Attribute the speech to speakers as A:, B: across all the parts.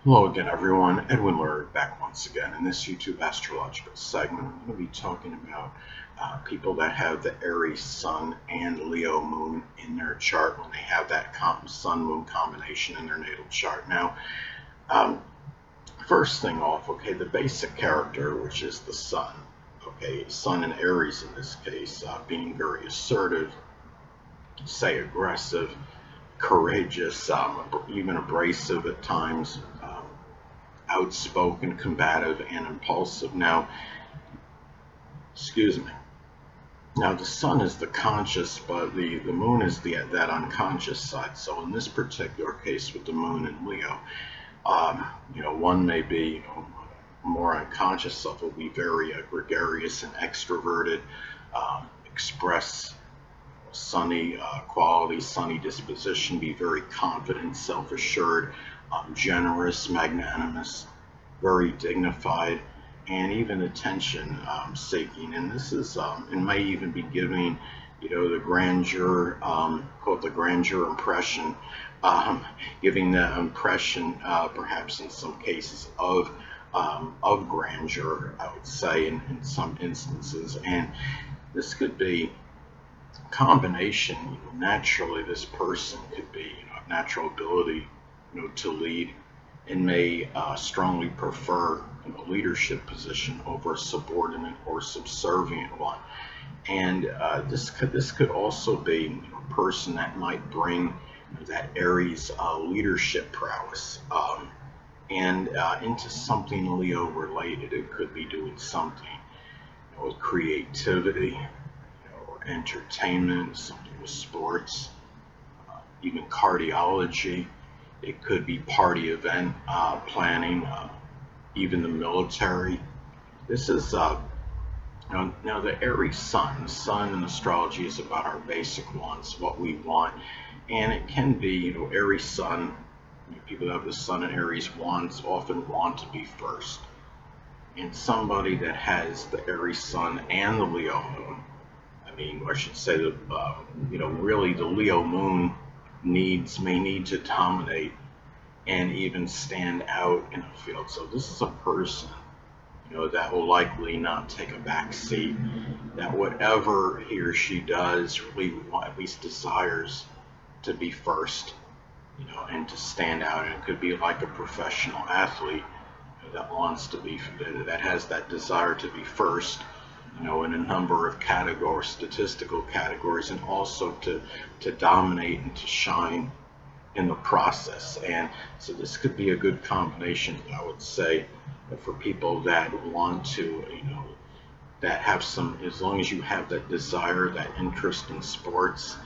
A: Hello again, everyone. Edwin Lurie back once again. In this YouTube astrological segment, I'm going to be talking about people that have the Aries Sun and Leo Moon in their chart when they have that Sun Moon combination in their natal chart. Now, um, first thing off, okay, the basic character, which is the Sun. Okay, Sun and Aries in this case, being very assertive, say aggressive, courageous, even abrasive at times. Outspoken, combative, and impulsive. Now, excuse me. Now, the sun is the conscious, but the moon is that unconscious side. So, in this particular case, with the moon and Leo, one may be more unconscious self will be very gregarious and extroverted, express sunny qualities, sunny disposition, be very confident, self-assured, generous, magnanimous, very dignified, and even attention seeking. And this is, it may even be giving, the grandeur, called the grandeur impression, um, giving the impression, perhaps in some cases, of grandeur, I would say, in some instances. And this could be combination. Naturally, this person could be, natural ability, to lead, and may strongly prefer a leadership position over a subordinate or subservient one. And this could also be a person that might bring that Aries leadership prowess and into something Leo related. It could be doing something with creativity, or entertainment, something with sports, even cardiology. It could be party event planning, even the military. This is now the Aries Sun. The Sun in astrology is about our basic wants, what we want, and it can be, Aries Sun. People that have the Sun in Aries wants often want to be first, and somebody that has the Aries Sun and the Leo Moon. I mean, I should say that really the Leo Moon may need to dominate and even stand out in a field. So this is a person, that will likely not take a back seat. That whatever he or she does, really at least desires to be first, and to stand out. And it could be like a professional athlete that wants to be, that has that desire to be first, in a number of categories, statistical categories, and also to dominate and to shine in the process. And so this could be a good combination, I would say, for people that want to, that have some, as long as you have that desire, that interest in sports,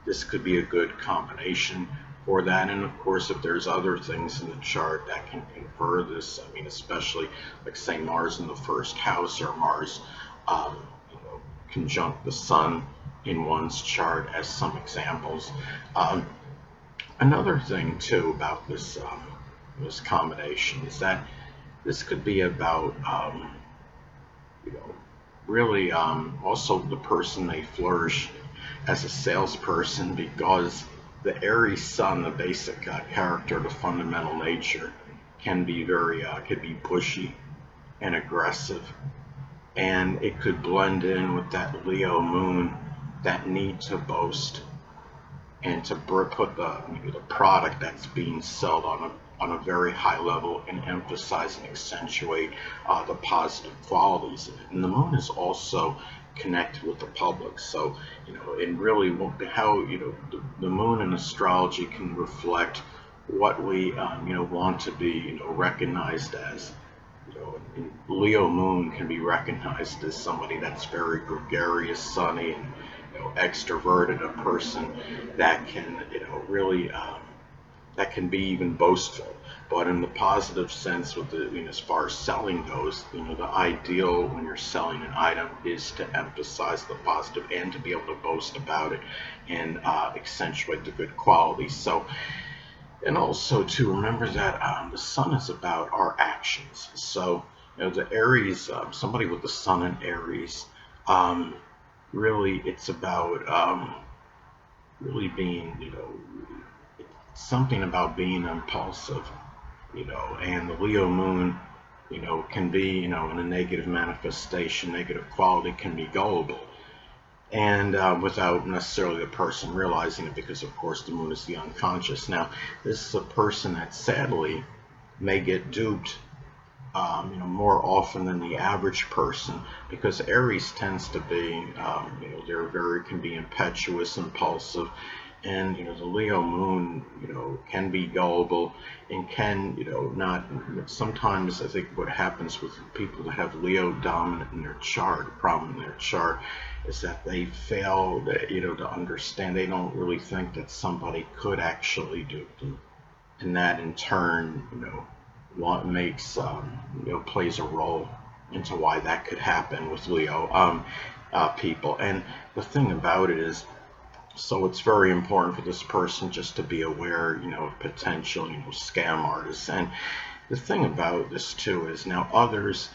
A: this could be a good combination for that. And of course, if there's other things in the chart that can confer this, I mean, especially like say Mars in the first house, or Mars, um, conjunct the Sun in one's chart, as some examples. Um, Another thing too about this combination is that this could be about, you know really, also the person may flourish as a salesperson, because the Aries Sun, the basic character, the fundamental nature, can be very could be pushy and aggressive, and it could blend in with that Leo Moon, that need to boast and to put the product that's being sold on a very high level, and emphasize and accentuate the positive qualities of it. And the moon is also connected with the public. So, and really how, the moon in astrology can reflect what we, want to be, recognized as. And Leo Moon can be recognized as somebody that's very gregarious, sunny, and extroverted, a person that can, really, that can be even boastful. But in the positive sense, with the, as far as selling goes, the ideal when you're selling an item is to emphasize the positive and to be able to boast about it and accentuate the good qualities. So, and also to remember that the sun is about our actions. So, the Aries, somebody with the sun in Aries, um, really, it's about, really being, something about being impulsive, and the Leo moon, can be, in a negative manifestation, negative quality, can be gullible. And without necessarily the person realizing it, because of course the moon is the unconscious. Now, this is a person that sadly may get duped, more often than the average person, because Aries tends to be, can be impetuous, impulsive, and the Leo moon, can be gullible and can, not. Sometimes I think what happens with people that have Leo dominant in their chart, prominent in their chart, is that they fail, to understand. They don't really think that somebody could actually do them, and that in turn, what makes plays a role into why that could happen with Leo people. And the thing about it is, so it's very important for this person just to be aware, of potential, scam artists. And the thing about this too is, now others,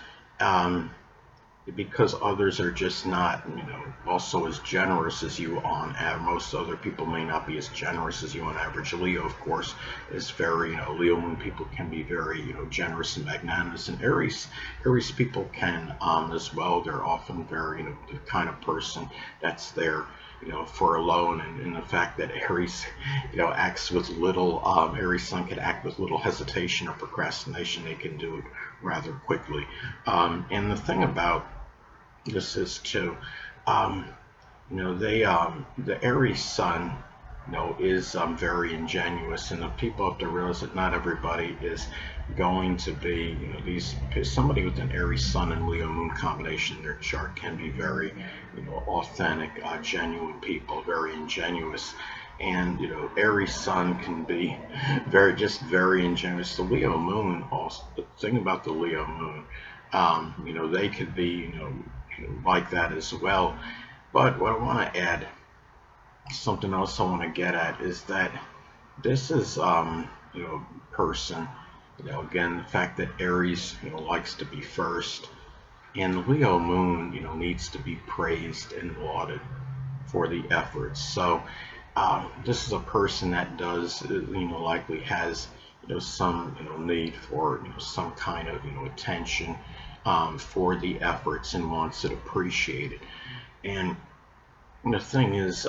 A: because others are just not, also as generous as you on average. Most other people may not be as generous as you on average. Leo, of course, is very, Leo moon people can be very, generous and magnanimous. And Aries people can as well. They're often very, the kind of person that's there, for a loan. And the fact that Aries, acts with little, Aries sun can act with little hesitation or procrastination. They can do it rather quickly. And the thing about this is too, the Aries sun, is very ingenuous, and the people have to realize that not everybody is going to be, somebody with an Aries sun and Leo moon combination in their chart can be very, authentic, genuine people, very ingenuous. And Aries sun can be very ingenuous. The Leo moon, also, the thing about the Leo moon, they could be, like that as well. But what I want to add, something else I want to get at, is that this is, person, again, the fact that Aries, likes to be first, and the Leo moon, needs to be praised and lauded for the efforts. So this is a person that does, likely has, some, need for, some kind of, attention for the efforts, and wants it appreciated. And the thing is,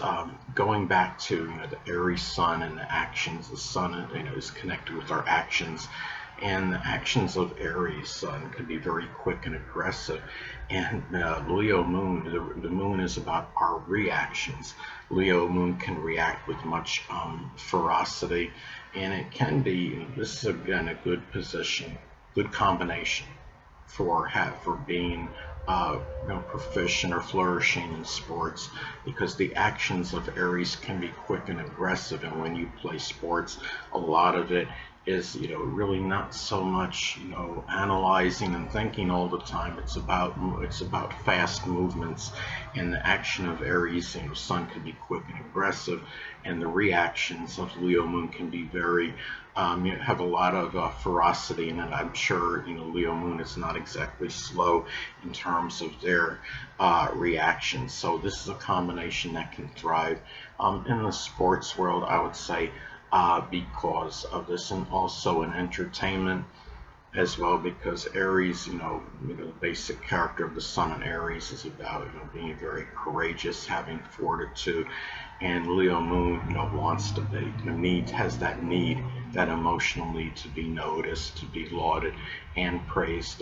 A: going back to, the Aries sun and the actions, the sun, is connected with our actions. And the actions of Aries sun can be very quick and aggressive. And Leo moon, the moon is about our reactions. Leo moon can react with much ferocity, and it can be, this is again a good position, good combination for being proficient or flourishing in sports, because the actions of Aries can be quick and aggressive. And when you play sports, a lot of it is, really not so much, analyzing and thinking all the time. It's about fast movements, and the action of Aries, sun can be quick and aggressive, and the reactions of Leo moon can be very, have a lot of ferocity in it. I'm sure, Leo moon is not exactly slow in terms of their reactions. So this is a combination that can thrive in the sports world, I would say, because of this, and also in entertainment as well, because Aries, the basic character of the sun in Aries is about, being very courageous, having fortitude, and Leo moon, wants to be, has that need, that emotional need to be noticed, to be lauded and praised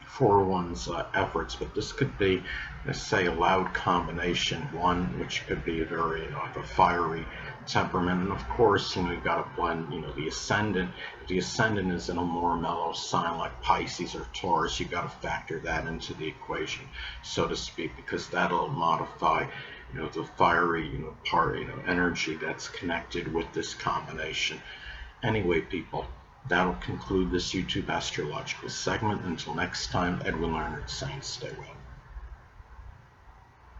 A: for one's efforts. But this could be, let's say, a loud combination, one which could be a very, like a fiery temperament. And of course, you've got to blend, the ascendant. If the ascendant is in a more mellow sign like Pisces or Taurus, you've got to factor that into the equation, so to speak, because that'll modify, the fiery, energy that's connected with this combination. Anyway, people, that'll conclude this YouTube astrological segment. Until next time, Edwin Leonard saying stay well.